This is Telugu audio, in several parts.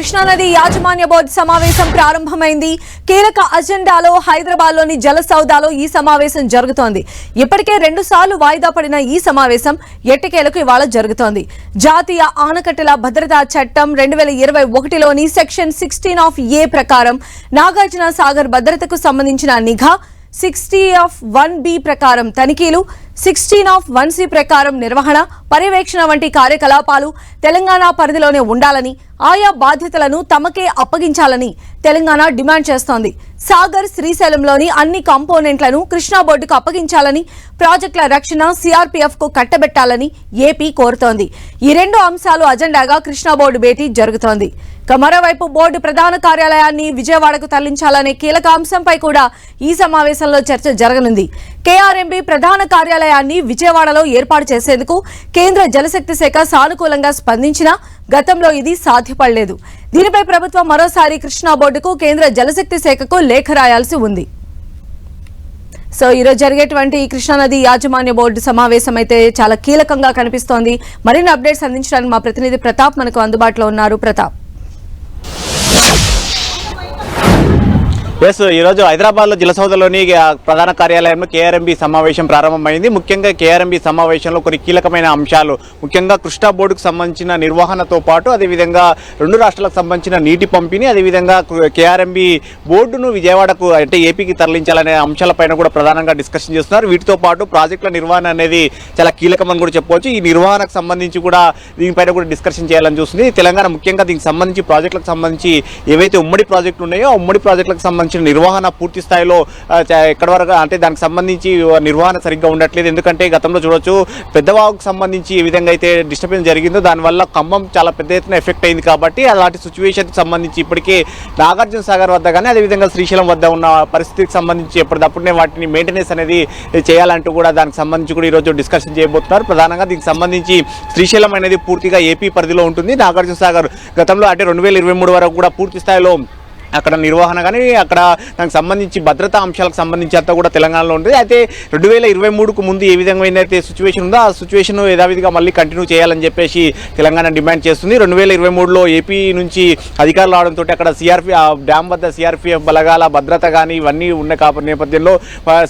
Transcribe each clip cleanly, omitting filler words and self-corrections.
కృష్ణానది యాజమాన్య బోర్డు సమావేశం ప్రారంభమైంది. కీలక అజెండాలో హైదరాబాద్లోని జల సౌదాలో ఈ సమావేశం జరుగుతోంది. ఇప్పటికే 2 సార్లు వాయిదా పడిన ఈ సమావేశం ఎట్టకేలకు ఇవాళ జరుగుతోంది. జాతీయ ఆనకట్టల భద్రతా చట్టం 2021లోని సెక్షన్ 16(a) ప్రకారం నాగార్జున సాగర్ భద్రతకు సంబంధించిన నిఘా, 60(1)(b) ప్రకారం తనిఖీలు, 16(1)(c) ప్రకారం నిర్వహణ, పర్యవేక్షణ వంటి కార్యకలాపాలు తెలంగాణ పరిధిలోనే ఉండాలని, ఆయా బాధ్యతలను తమకే అప్పగించాలని తెలంగాణ డిమాండ్ చేస్తోంది. సాగర్, శ్రీశైలంలోని అన్ని కాంపోనెంట్లను కృష్ణా బోర్డుకు అప్పగించాలని, ప్రాజెక్టుల రక్షణ సిఆర్పీఎఫ్ కు కట్టబెట్టాలని ఏపీ కోరుతోంది. ఈ 2 అంశాలు అజెండాగా కృష్ణా బోర్డు భేటీ జరుగుతోంది. మరోవైపు బోర్డు ప్రధాన కార్యాలయాన్ని విజయవాడకు తరలించాలనే కీలక అంశంపై కూడా ఈ సమావేశంలో చర్చ జరగనుంది. కేఆర్ఎంబీ ప్రధాన కార్యాలయాన్ని విజయవాడలో ఏర్పాటు చేసేందుకు కేంద్ర జలశక్తి శాఖ సానుకూలంగా స్పందించినా గతంలో ఇది సాధ్యపడలేదు. దీనిపై ప్రభుత్వం మరోసారి కృష్ణా బోర్డుకు కేంద్ర జలశక్తి శాఖకు లేఖ రాయాల్సి ఉంది. సో ఈరోజు జరిగేటువంటి కృష్ణానది యాజమాన్య బోర్డు సమావేశం అయితే చాలా కీలకంగా కనిపిస్తోంది. మరిన్ని అప్డేట్స్ అందించడానికి మా ప్రతినిధి ప్రతాప్ మనకు అందుబాటులో ఉన్నారు. ప్రతాప్, ఈరోజు హైదరాబాద్లో జలసౌధలోని ప్రధాన కార్యాలయంలో కేఆర్ఎంబీ సమావేశం ప్రారంభమైంది. ముఖ్యంగా కేఆర్ఎంబీ సమావేశంలో కొన్ని కీలకమైన అంశాలు, ముఖ్యంగా కృష్ణా బోర్డుకు సంబంధించిన నిర్వహణతో పాటు అదేవిధంగా 2 రాష్ట్రాలకు సంబంధించిన నీటి పంపిణీ, అదేవిధంగా కేఆర్ఎంబీ బోర్డును విజయవాడకు అంటే ఏపీకి తరలించాలనే అంశాలపైన కూడా ప్రధానంగా డిస్కషన్ చేస్తున్నారు. వీటితో పాటు ప్రాజెక్టుల నిర్వహణ అనేది చాలా కీలకమని కూడా చెప్పుకోవచ్చు. ఈ నిర్వహణకు సంబంధించి కూడా దీనిపైన కూడా డిస్కషన్ చేయాలని చూస్తుంది తెలంగాణ. ముఖ్యంగా దీనికి సంబంధించి ప్రాజెక్టులకు సంబంధించి ఏవైతే ఉమ్మడి ప్రాజెక్టులు ఉన్నాయో ఆ ఉమ్మడి ప్రాజెక్టులకు సంబంధించిన నిర్వహణ పూర్తి స్థాయిలో ఎక్కడి వరకు అంటే దానికి సంబంధించి నిర్వహణ సరిగ్గా ఉండట్లేదు. ఎందుకంటే గతంలో చూడొచ్చు పెద్దవాగుకు సంబంధించి ఏ విధంగా అయితే డిస్టర్బెన్స్ జరిగిందో దానివల్ల ఖమ్మం చాలా పెద్ద ఎత్తున ఎఫెక్ట్ అయింది. కాబట్టి అలాంటి సిచ్యువేషన్కి సంబంధించి ఇప్పటికే నాగార్జున సాగర్ వద్ద కానీ అదేవిధంగా శ్రీశైలం వద్ద ఉన్న పరిస్థితికి సంబంధించి ఎప్పటికప్పుడే వాటిని మెయింటెనెన్స్ అనేది చేయాలంటూ కూడా దానికి సంబంధించి కూడా ఈరోజు డిస్కషన్ చేయబోతున్నారు. ప్రధానంగా దీనికి సంబంధించి శ్రీశైలం అనేది పూర్తిగా ఏపీ పరిధిలో ఉంటుంది. నాగార్జున సాగర్ గతంలో అంటే 2023 వరకు కూడా పూర్తి స్థాయిలో అక్కడ నిర్వహణ కానీ అక్కడ దానికి సంబంధించి భద్రతా అంశాలకు సంబంధించి అంతా కూడా తెలంగాణలో ఉంటుంది. అయితే 2023కు ముందు ఏ విధంగా అయితే సిచ్యువేషన్ ఉందో ఆ సిచ్యువేషన్ యథావిధిగా మళ్ళీ కంటిన్యూ చేయాలని చెప్పేసి తెలంగాణ డిమాండ్ చేస్తుంది. 2023లో ఏపీ నుంచి అధికారులు రావడంతో అక్కడ డ్యామ్ వద్ద సిఆర్పీఎఫ్ బలగాల భద్రత కానీ ఇవన్నీ ఉన్న నేపథ్యంలో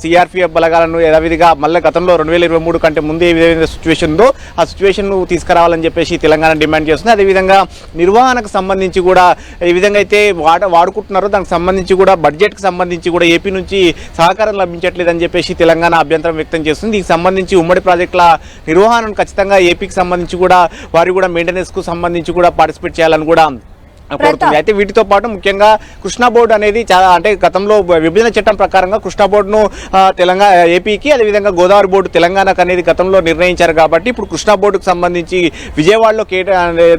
సిఆర్పీఎఫ్ బలగాలను యథావిధిగా మళ్ళీ గతంలో 2023 కంటే ముందు ఏ విధంగా సిచ్యువేషన్ ఉందో ఆ సిచ్యువేషన్ తీసుకురావాలని చెప్పేసి తెలంగాణ డిమాండ్ చేస్తుంది. అదేవిధంగా నిర్వహణకు సంబంధించి కూడా ఏ విధంగా అయితే వాడుకుంటున్నారో దానికి సంబంధించి కూడా బడ్జెట్కి సంబంధించి కూడా ఏపీ నుంచి సహకారం లభించట్లేదని చెప్పేసి తెలంగాణ అభ్యంతరం వ్యక్తం చేస్తుంది. దీనికి సంబంధించి ఉమ్మడి ప్రాజెక్టుల నిర్వహణను ఖచ్చితంగా ఏపీకి సంబంధించి కూడా వారు కూడా మెయింటెనెన్స్కు సంబంధించి కూడా పార్టిసిపేట్ చేయాలని కూడా కోరుతుంది. అయితే వీటితో పాటు ముఖ్యంగా కృష్ణా బోర్డు అనేది చాలా అంటే గతంలో విభజన చట్టం ప్రకారంగా కృష్ణా బోర్డును తెలంగాణ ఏపీకి అదేవిధంగా గోదావరి బోర్డు తెలంగాణకు అనేది గతంలో నిర్ణయించారు. కాబట్టి ఇప్పుడు కృష్ణా బోర్డుకు సంబంధించి విజయవాడలో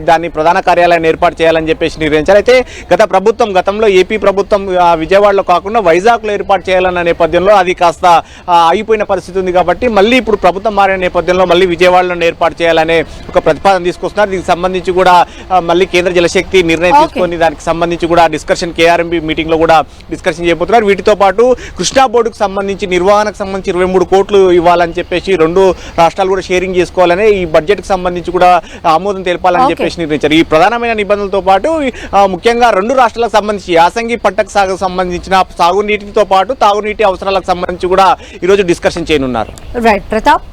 దాన్ని ప్రధాన కార్యాలయాన్ని ఏర్పాటు చేయాలని చెప్పేసి నిర్ణయించారు. అయితే గతంలో ఏపీ ప్రభుత్వం విజయవాడలో కాకుండా వైజాగ్లో ఏర్పాటు చేయాలన్న నేపథ్యంలో అది కాస్త ఆగిపోయిన పరిస్థితి ఉంది. కాబట్టి మళ్ళీ ఇప్పుడు ప్రభుత్వం మారిన నేపథ్యంలో మళ్ళీ విజయవాడలో ఏర్పాటు చేయాలనే ఒక ప్రతిపాదన తీసుకొస్తున్నారు. దీనికి సంబంధించి కూడా మళ్ళీ కేంద్ర జలశక్తి నిర్ణయం తీసుకొని దానికి సంబంధించి కూడా డిస్కషన్ కేఆర్ఎంబీ మీటింగ్ లో కూడా డిస్కషన్ చేయబోతున్నారు. వీటితో పాటు కృష్ణా బోర్డుకు సంబంధించి నిర్వహణకు సంబంధించి 23 కోట్లు ఇవ్వాలని చెప్పేసి 2 రాష్ట్రాలు కూడా షేరింగ్ చేసుకోవాలని ఈ బడ్జెట్ కు సంబంధించి కూడా ఆమోదం తెలపాలని చెప్పేసి నిర్ణయించారు. ఈ ప్రధానమైన నిబంధనలతో పాటు ముఖ్యంగా 2 రాష్ట్రాలకు సంబంధించి యాసంగి పంటకు సాగుకు సంబంధించిన సాగునీటితో పాటు తాగునీటి అవసరాలకు సంబంధించి కూడా ఈరోజు డిస్కషన్ చేయనున్నారు. రైట్ ప్రతాప్.